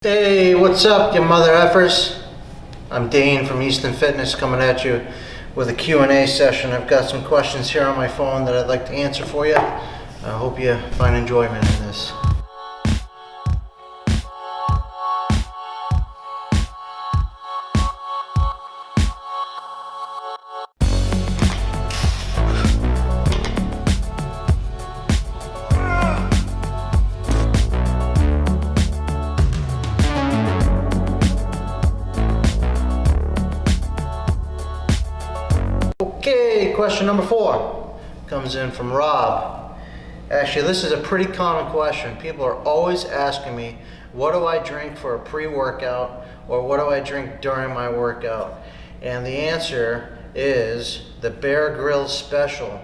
Hey, what's up, you mother effers? I'm Dayne from Easton Fitness coming at you with a Q&A session. I've got some questions here on my phone that I'd like to answer for you. I hope you find enjoyment in this. Okay, question number 4 comes in from Rob. Actually, this is a pretty common question. People are always asking me, what do I drink for a pre-workout or what do I drink during my workout? And the answer is the Bear Grylls Special,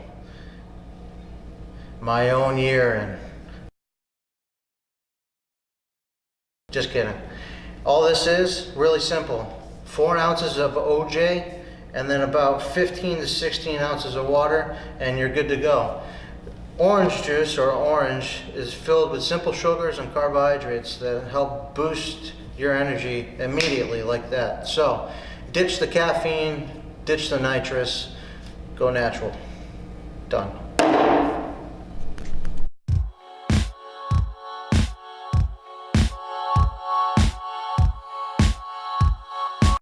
my own urine. Just kidding. All this is really simple. 4 ounces of OJ and then about 15 to 16 ounces of water and you're good to go. Orange juice or orange is filled with simple sugars and carbohydrates that help boost your energy immediately like that. So ditch the caffeine, ditch the nitrous, go natural. Done.